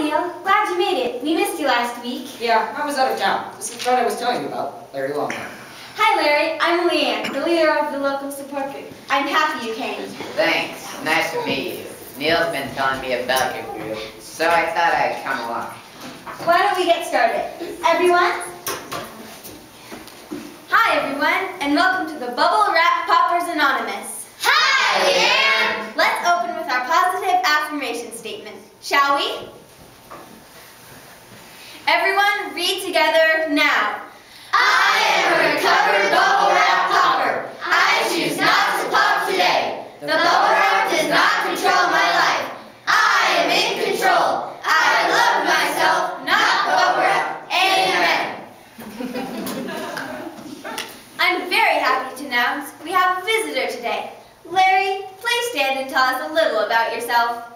Neil. Glad you made it. We missed you last week. Yeah, I was out of town. This is the friend I was telling you about, Larry Longhorn. Hi, Larry. I'm Leanne, the leader of the local support group. I'm happy you came. Thanks. Nice to meet you. Neil's been telling me about your group, so I thought I'd come along. Why don't we get started? Everyone? Hi, everyone, and welcome to the Bubble Wrap Poppers Anonymous. Hi, Leanne! Let's open with our positive affirmation statement, shall we? Everyone, read together now. I am a recovered bubble wrap popper. I choose not to pop today. The bubble wrap does not control my life. I am in control. I love myself, not bubble wrap. Amen. I'm very happy to announce we have a visitor today. Larry, please stand and tell us a little about yourself.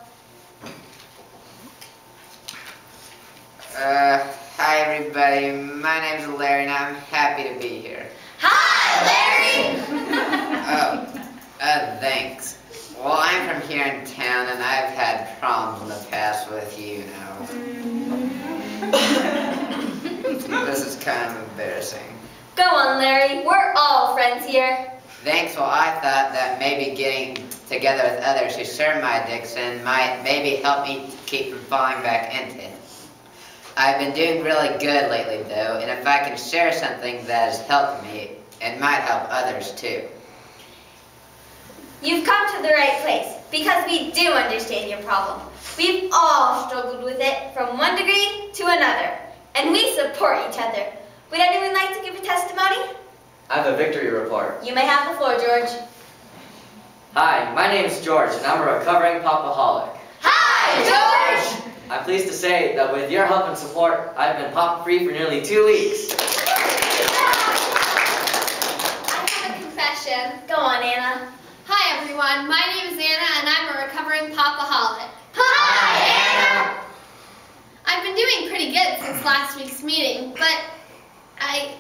Hi everybody. My name's Larry and I'm happy to be here. Hi, Larry! Thanks. Well, I'm from here in town and I've had problems in the past with you know. This is kind of embarrassing. Go on, Larry. We're all friends here. Thanks. Well, I thought that maybe getting together with others who share my addiction might maybe help me keep from falling back into it. I've been doing really good lately, though, and if I can share something that has helped me, it might help others, too. You've come to the right place, because we do understand your problem. We've all struggled with it from one degree to another, and we support each other. Would anyone like to give a testimony? I have a victory report. You may have the floor, George. Hi, my name is George, and I'm a recovering popaholic. Hi, George! I'm pleased to say that with your help and support, I've been pop-free for nearly 2 weeks. I have a confession. Go on, Anna. Hi, everyone. My name is Anna, and I'm a recovering popaholic. Hi, Anna! I've been doing pretty good since last week's meeting, but I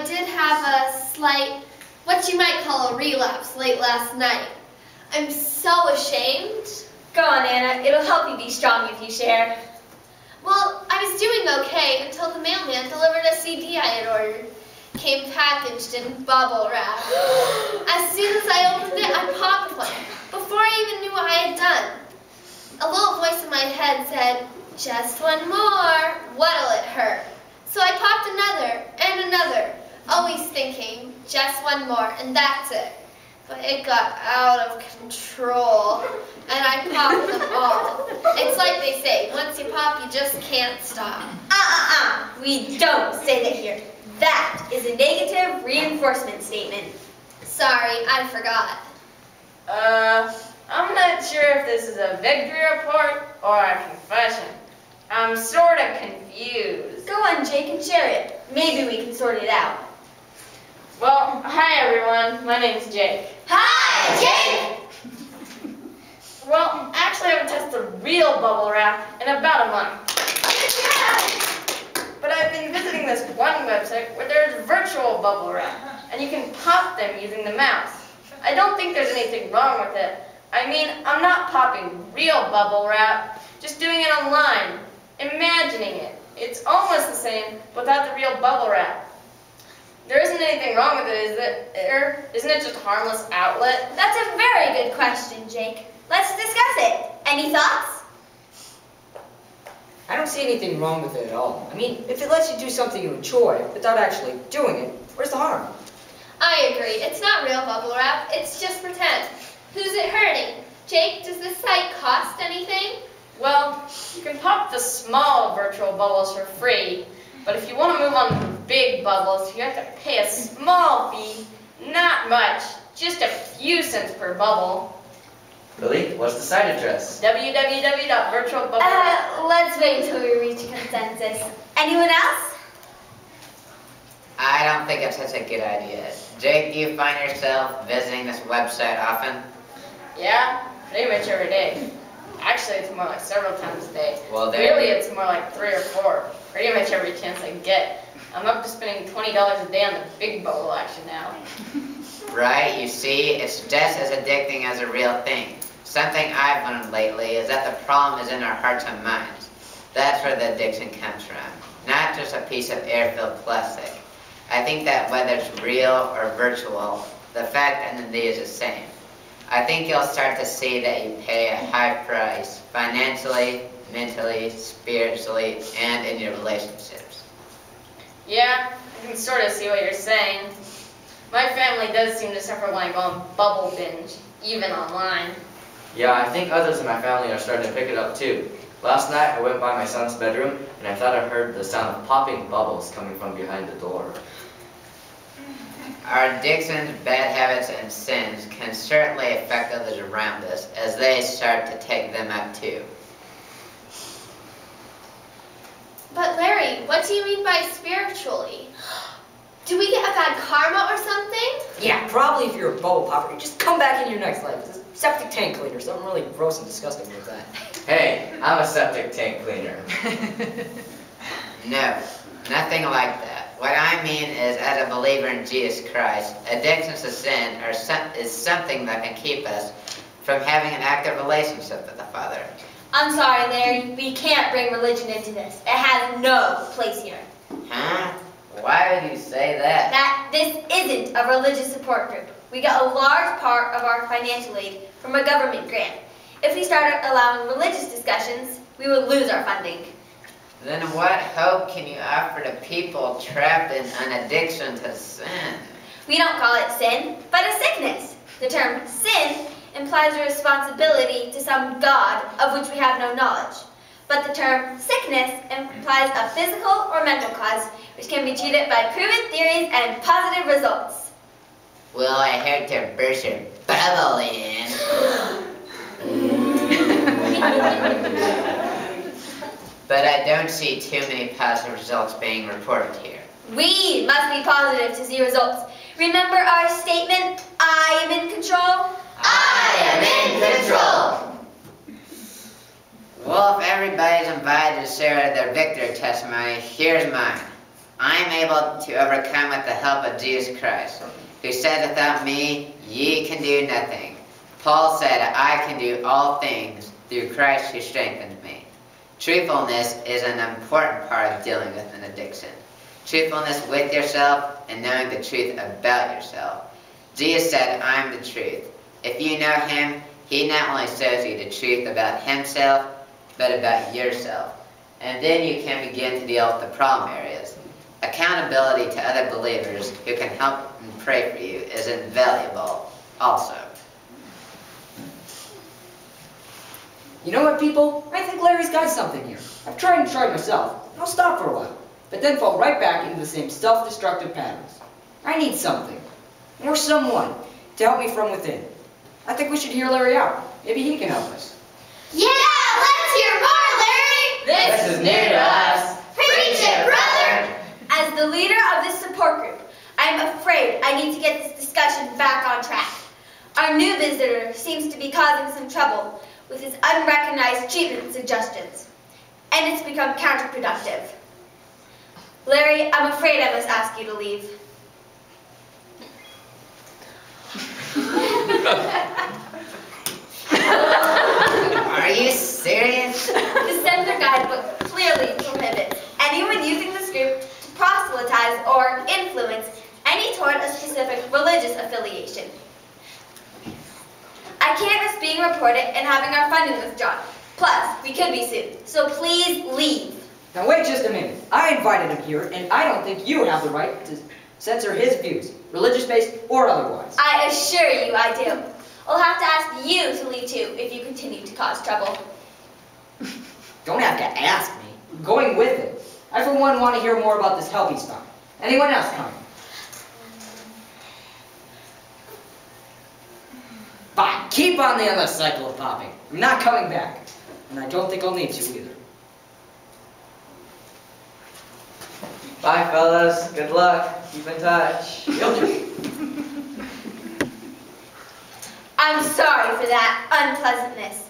did have a slight, what you might call a relapse late last night. I'm so ashamed. Go on, Anna. It'll help you be strong if you share. Well, I was doing okay until the mailman delivered a CD I had ordered. Came packaged in bubble wrap. As soon as I opened it, I popped one, before I even knew what I had done. A little voice in my head said, "Just one more, what'll it hurt?" So I popped another, and another, always thinking, just one more, and that's it. But it got out of control, and I popped them all. It's like they say, once you pop, you just can't stop. We don't say that here. That is a negative reinforcement statement. Sorry, I forgot. I'm not sure if this is a victory report or a confession. I'm sort of confused. Go on, Jake, and share it. Maybe we can sort it out. Well, hi everyone. My name's Jake. Hi, Jake! Well, actually I haven't tested real bubble wrap in about a month. But I've been visiting this one website where there's virtual bubble wrap, and you can pop them using the mouse. I don't think there's anything wrong with it. I mean, I'm not popping real bubble wrap, just doing it online, imagining it. It's almost the same without the real bubble wrap. There isn't anything wrong with it, is there? Isn't it just a harmless outlet? That's a very good question, Jake. Let's discuss it. Any thoughts? I don't see anything wrong with it at all. I mean, if it lets you do something you enjoy without actually doing it, where's the harm? I agree. It's not real bubble wrap. It's just pretend. Who's it hurting? Jake, does this site cost anything? Well, you can pop the small virtual bubbles for free, but if you want to move on to the big bubbles, you have to pay a small fee, not much, just a few cents per bubble. Really? What's the site address? www.virtualbubble. Let's wait until we reach consensus. Anyone else? I don't think it's such a good idea. Jake, do you find yourself visiting this website often? Yeah, pretty much every day. Actually, it's more like several times a day. Well, really, it's more like 3 or 4. Pretty much every chance I get. I'm up to spending $20 a day on the big bubble action now. Right, you see, it's just as addicting as a real thing. Something I've learned lately is that the problem is in our hearts and minds. That's where the addiction comes from. Not just a piece of air-filled plastic. I think that whether it's real or virtual, the fact and the need is the same. I think you'll start to see that you pay a high price, financially, mentally, spiritually, and in your relationships. Yeah, I can sort of see what you're saying. My family does seem to suffer when I go on bubble binge, even online. Yeah, I think others in my family are starting to pick it up too. Last night I went by my son's bedroom and I thought I heard the sound of popping bubbles coming from behind the door. Our addictions, bad habits, and sins can certainly affect others around us as they start to take them up too. But Larry, what do you mean by spiritually? Do we get a bad karma or something? Yeah, probably if you're a bubble popper, just come back in your next life as a septic tank cleaner. Something really gross and disgusting with that. Hey, I'm a septic tank cleaner. No, nothing like that. What I mean is, as a believer in Jesus Christ, addictions to sin is something that can keep us from having an active relationship with the Father. I'm sorry, Larry. We can't bring religion into this. It has no place here. Huh? Why would you say that? That this isn't a religious support group. We get a large part of our financial aid from a government grant. If we started allowing religious discussions, we would lose our funding. Then what hope can you offer to people trapped in an addiction to sin? We don't call it sin, but a sickness. The term sin implies a responsibility to some God of which we have no knowledge. But the term sickness implies a physical or mental cause, which can be treated by proven theories and positive results. Well, I heard to burst your bubble in. But I don't see too many positive results being reported here. We must be positive to see results. Remember our statement, I am in control? I am in control. Well, if everybody's invited to share their victory testimony, here's mine. I am able to overcome with the help of Jesus Christ, who said, without me, ye can do nothing. Paul said, I can do all things through Christ who strengthens me. Truthfulness is an important part of dealing with an addiction. Truthfulness with yourself and knowing the truth about yourself. Jesus said, I am the truth. If you know him, he not only shows you the truth about himself, but about yourself. And then you can begin to deal with the problem areas. Accountability to other believers who can help and pray for you is invaluable also. You know what, people? I think Larry's got something here. I've tried and tried myself. I'll stop for a while, but then fall right back into the same self-destructive patterns. I need something, or someone, to help me from within. I think we should hear Larry out. Maybe he can help us. Yeah, let's hear more, Larry! This is new to us. Preach it, brother! As the leader of this support group, I am afraid I need to get this discussion back on track. Our new visitor seems to be causing some trouble with his unrecognized treatment suggestions, and it's become counterproductive. Larry, I'm afraid I must ask you to leave. Are you serious? The censor guidebook clearly prohibits anyone using this group to proselytize or influence any toward a specific religious affiliation. I can't risk being reported and having our funding withdrawn. Plus, we could be sued. So please leave. Now wait just a minute. I invited him here, and I don't think you have the right to censor his views, religious-based or otherwise. I assure you I do. I'll have to ask you to leave too if you continue to cause trouble. Don't have to ask me. I'm going with it. I, for one, want to hear more about this help he's found. Anyone else coming? Fine, keep on the endless cycle of popping. I'm not coming back. And I don't think I'll need to either. Bye, fellas. Good luck. Keep in touch. I'm sorry for that unpleasantness.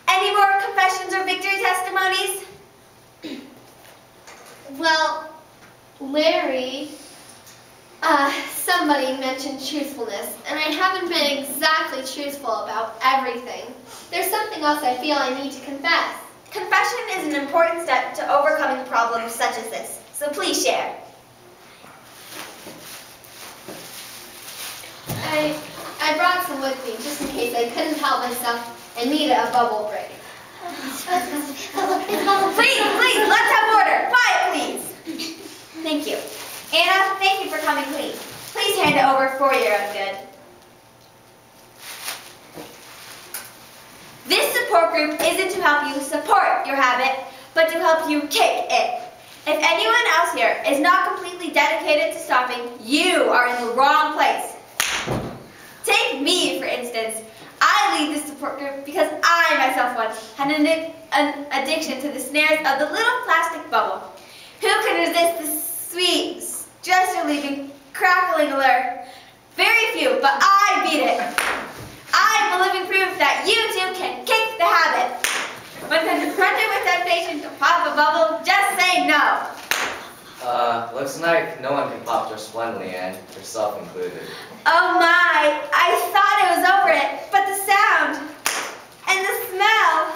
Any more confessions or victory testimonies? Well, Larry, somebody mentioned truthfulness, and I haven't been exactly truthful about everything. There's something else I feel I need to confess. Confession is an important step to overcoming problems such as this, so please share. I brought some with me just in case I couldn't help myself and needed a bubble break. Please, let's have order. Quiet, please. Thank you. Anna, thank you for coming clean. Please hand it over for your own good. This support group isn't to help you support your habit, but to help you kick it. If anyone else here is not completely dedicated to stopping, you are in the wrong place. Take me, for instance. I lead this support group because I myself once had an addiction to the snares of the little plastic bubble. Who can resist the sweet, stress-relieving, crackling allure? Very few, but I beat it. I'm the living proof that you too can kick the habit. When confronted with temptation to pop a bubble, just say no. Looks like no one can pop just one, Leanne, yourself included. Oh my, I thought it was over it, but the sound and the smell.